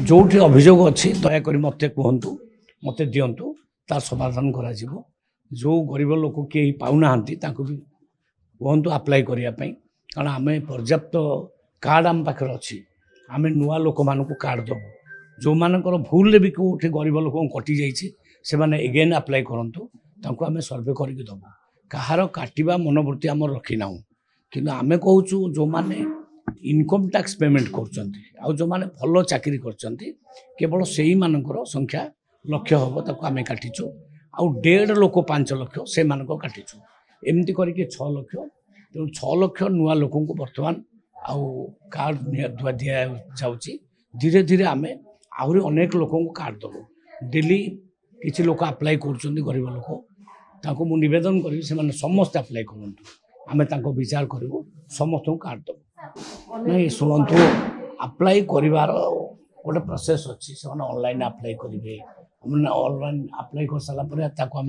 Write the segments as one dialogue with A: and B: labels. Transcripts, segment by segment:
A: जोठी अभियोग अच्छी दयाक मत कहतु मत दिंतु तार समाधान करा जो गरीब लोक किए पाऊना भी कहतु आप्लाय करने कारण आम पर्याप्त कार्ड आम पाखे अच्छी आम नुआ लोक मान कार्ड देवु जो मानकर भूल भी कौटे गरीब लोक कटि जाने एगेन आप्लाय करूँ आम सर्वे करके देवु कहार काटिबा मनोवृत्ति आम रखिना कि आम कहूँ जो मैंने इनकम टैक्स पेमेंट कर जो मैंने भल चाकरी केवल से ही मानकर संख्या लक्ष हम ताको आम काटिचु आउ 1.5 लोक 5 लक्ष से मानक काटिचु एमती करके 6 लक्ष तेणु 6 लक्ष नुआ लोक बर्तमान आउ कार्ड दि जाऊँगी धीरे धीरे आम आहरी अनेक लोक कार्ड देवु डेली किसी लोक आप्लाय कर गरीब लोक मु निवेदन करी से समस्त आप्लाय करूँ आम विचार करूँ समस्त कार्ड देवु नहीं शुणु आप्लाय कर गोटे प्रोसेस अच्छी से ऑनलाइन आप्लाय करेंगे ऑनलाइन आप्लाय कर सारापर आम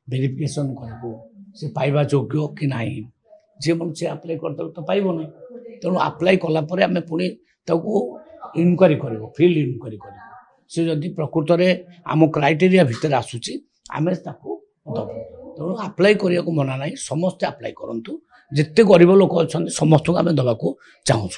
A: वेरिफिकेशन करूँ से पाइबा योग्य कि ना जी मन से आप्लाय करदे तो पाइब ना तेणु आप्लाय कलापर आम पुणी इनक्वारी कर फिल्ड इनक्वारी कर से जदि प्रकृत में आम क्राइटेरिया भितर आसूची आम दबू तेणु आप्लाय करने को मना ना समस्ते आप्लाय करूँ जिते गरीब लोक अच्छा समस्त को आम दवा चाहूँ।